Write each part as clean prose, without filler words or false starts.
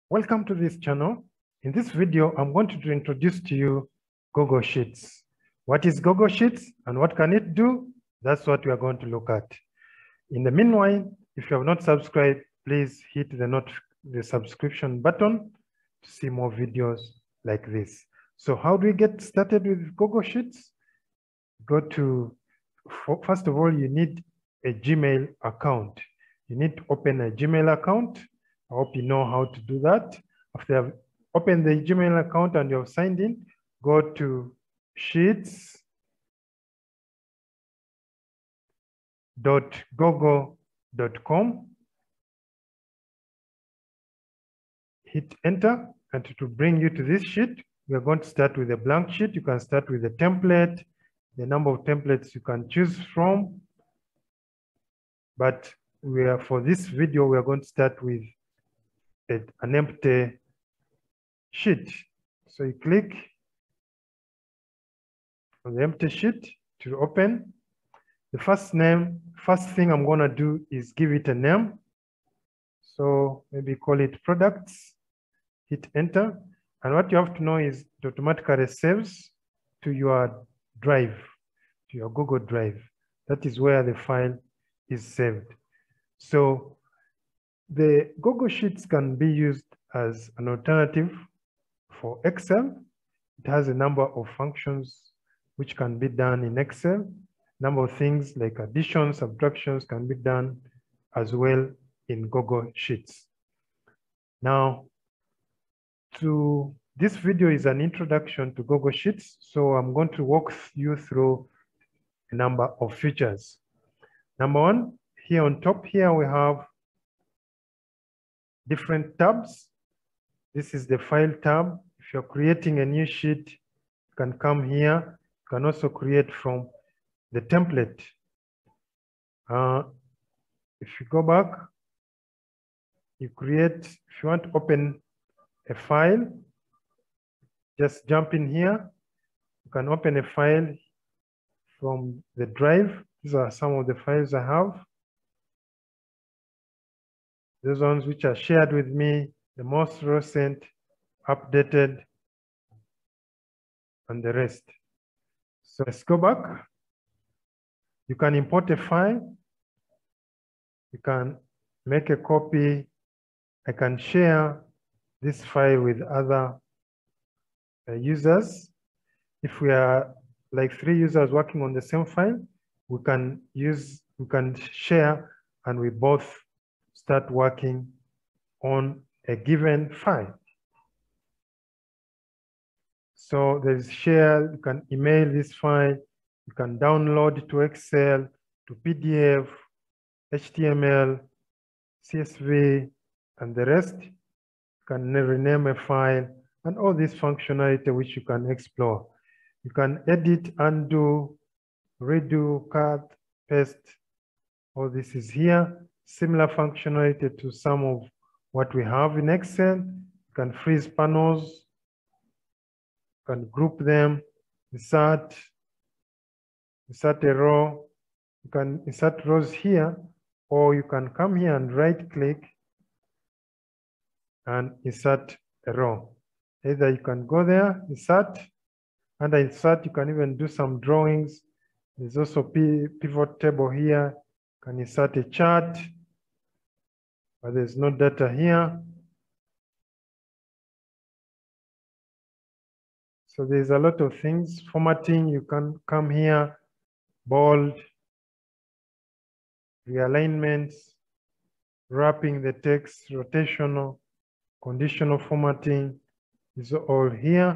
Welcome to this channel. In this video, I'm going to introduce to you Google Sheets. What is Google Sheets and what can it do? That's what we are going to look at. In the meanwhile, if you have not subscribed, please hit the subscription button to see more videos like this. So how do we get started with Google Sheets? First of all, you need a Gmail account. You need to open a Gmail account. I hope you know how to do that. After you have opened the Gmail account and you have signed in, go to sheets.google.com. Hit enter, and it will bring you to this sheet. We are going to start with a blank sheet. You can start with a template, the number of templates you can choose from. But for this video, we are going to start with an empty sheet. So you click on the empty sheet to open. The first thing I'm going to do is give it a name. So maybe call it products. Hit enter. And what you have to know is it automatically saves to your drive, to your Google Drive. That is where the file is saved. So the Google Sheets can be used as an alternative for Excel. It has a number of functions which can be done in Excel. Number of things like addition, subtractions can be done as well in Google Sheets. Now, this video is an introduction to Google Sheets, so I'm going to walk you through a number of features. Number one, here on top here we have different tabs. This is the file tab. If you're creating a new sheet, you can come here. You can also create from the template. If you go back, if you want to open a file, just jump in here. You can open a file from the drive. These are some of the files I have. Those ones which are shared with me, the most recent, updated, and the rest. So let's go back. You can import a file. You can make a copy. I can share this file with other users. If we are like 3 users working on the same file, we can share, and we both start working on a given file. So there's share, you can email this file, you can download to Excel, to PDF, HTML, CSV, and the rest. You can rename a file, and all this functionality which you can explore. You can edit, undo, redo, cut, paste. All this is here. Similar functionality to some of what we have in Excel. You can freeze panels, you can group them, insert a row. You can insert rows here, or you can come here and right click and insert a row. Either you can go there, insert, under insert you can even do some drawings. There's also pivot table here. You can insert a chart, but there's no data here. So there's a lot of things. Formatting, you can come here, bold, realignments, wrapping the text, rotational, conditional formatting is all here.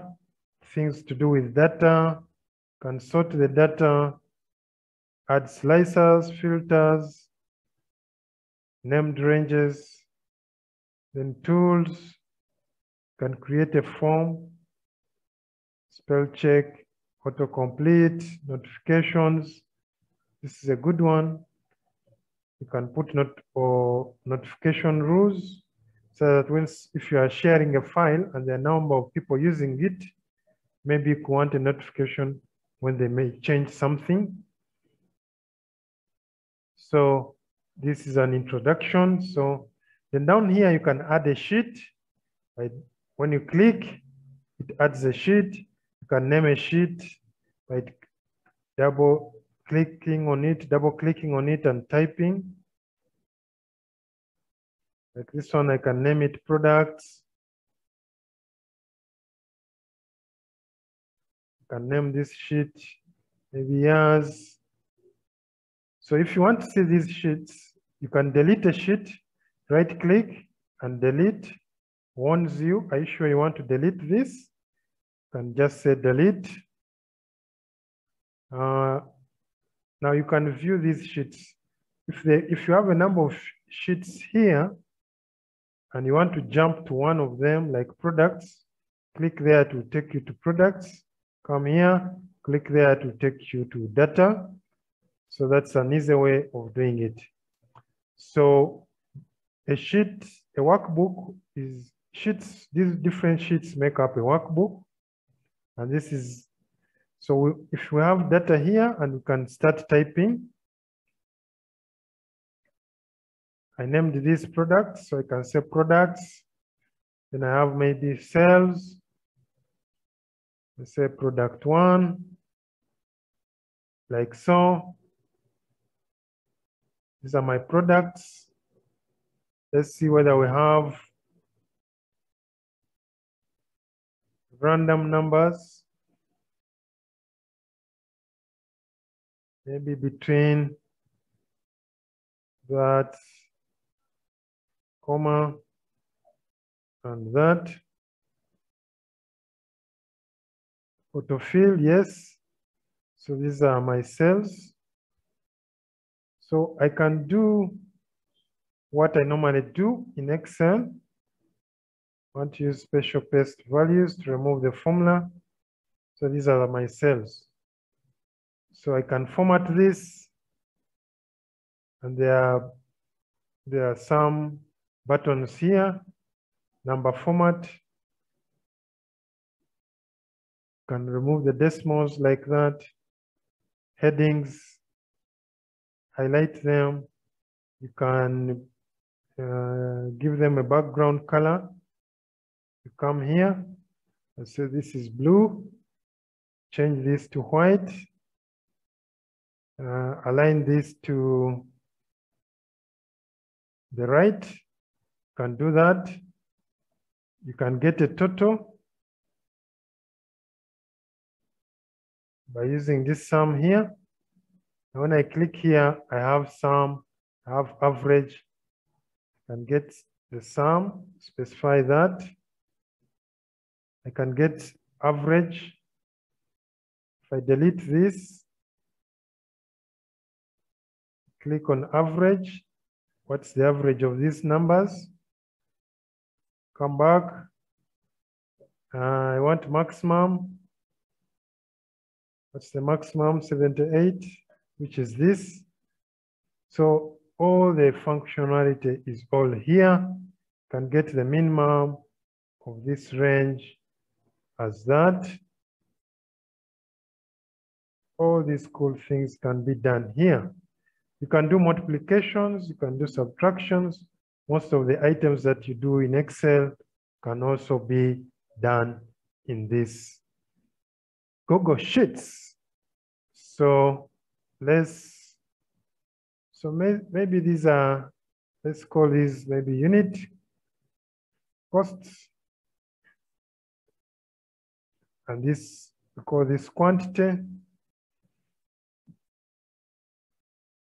Things to do with data, you can sort the data, add slicers, filters, named ranges, then tools, you can create a form, spell check, autocomplete, notifications. This is a good one. You can put notification rules, so that if you are sharing a file and there are a number of people using it, maybe you want a notification when they may change something. So this is an introduction. So then down here, you can add a sheet. When you click, it adds a sheet. You can name a sheet by double clicking on it and typing. Like this one, I can name it products. I can name this sheet maybe years. So if you want to see these sheets, you can delete a sheet, right click and delete. Warns you, are you sure you want to delete this? You can just say delete. Now you can view these sheets. If you have a number of sheets here and you want to jump to one of them, like products, click there to take you to products. Come here, click there to take you to data. So that's an easy way of doing it. So a sheet, a workbook is sheets, these different sheets make up a workbook. And this is, so if we have data here and we can start typing. I named these products, so I can say products. Then I have maybe sales. Let's say product 1, like so. These are my products. Let's see whether we have random numbers. Maybe between that, comma, and that. Autofill, yes. So these are my cells. So I can do what I normally do in Excel. I want to use special paste values to remove the formula. So these are my cells. So I can format this, and there are some buttons here. Number format. Can remove the decimals like that. Headings, highlight them. You can give them a background color. You come here and say this is blue. Change this to white. Align this to the right. You can do that. You can get a total by using this sum here. And when I click here, I have sum, I have average. I can get the sum, specify that. I can get average. If I delete this, click on average. What's the average of these numbers? Come back. I want maximum. What's the maximum? 78, which is this. So all the functionality is all here. Can get the minimum of this range as that. All these cool things can be done here. You can do multiplications, you can do subtractions. Most of the items that you do in Excel can also be done in this Google Sheets. So maybe these are, let's call these maybe unit costs. And this, we call this quantity. I'm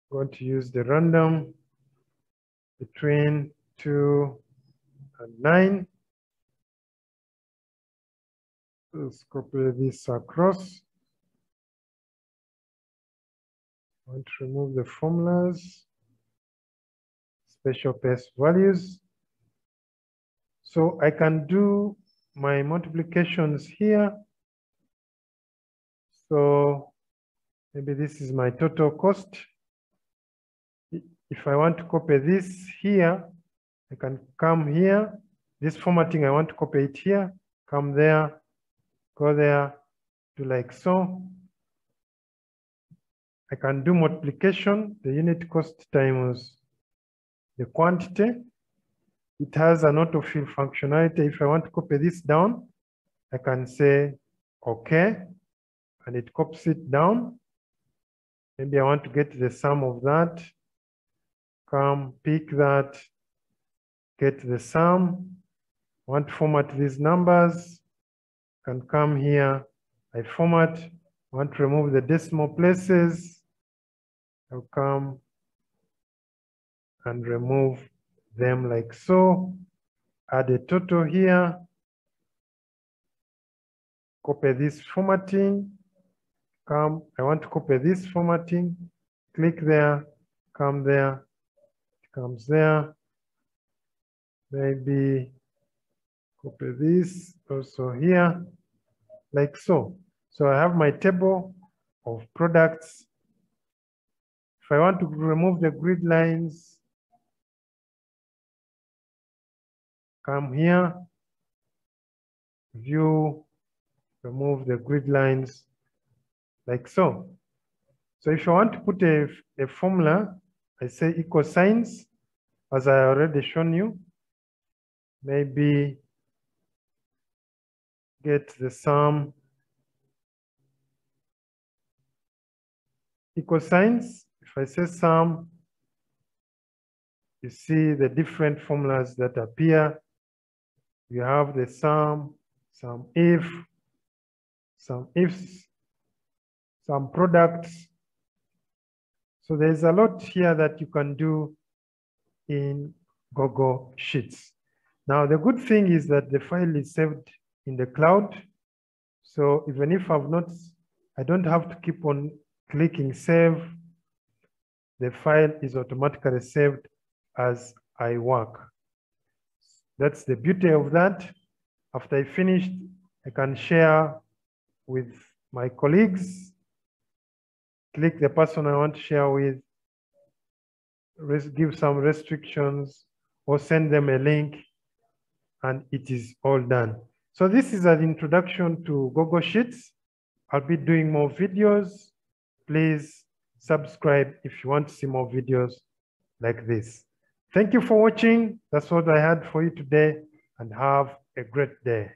going to use the random between 2 and 9. Let's copy this across. I want to remove the formulas, special paste values. So I can do my multiplications here. So maybe this is my total cost. If I want to copy this here, I can come here. This formatting, I want to copy it here, come there, go there, do like so. I can do multiplication, the unit cost times the quantity. it has an autofill functionality. If I want to copy this down, I can say OK, and it copies it down. Maybe I want to get the sum of that. Come pick that, get the sum. I want to format these numbers. Can come here, I format. I want to remove the decimal places. I'll come and remove them like so. Add a total here. Copy this formatting. Come, I want to copy this formatting. Click there, come there, it comes there. Maybe copy this also here, like so. So I have my table of products. If I want to remove the grid lines, come here, view, remove the grid lines, like so. So if I want to put a formula, I say equal signs, as I already shown you. Maybe get the sum, equal signs. If I say sum, you see the different formulas that appear. You have the sum, some if, some ifs, some products. So there's a lot here that you can do in Google Sheets. Now, the good thing is that the file is saved in the cloud. So even if I don't have to keep on clicking save. The file is automatically saved as I work. That's the beauty of that. After I finished, I can share with my colleagues, click the person I want to share with, give some restrictions, or send them a link, and it is all done. So this is an introduction to Google Sheets. I'll be doing more videos. Please subscribe if you want to see more videos like this. Thank you for watching. That's what I had for you today, and have a great day.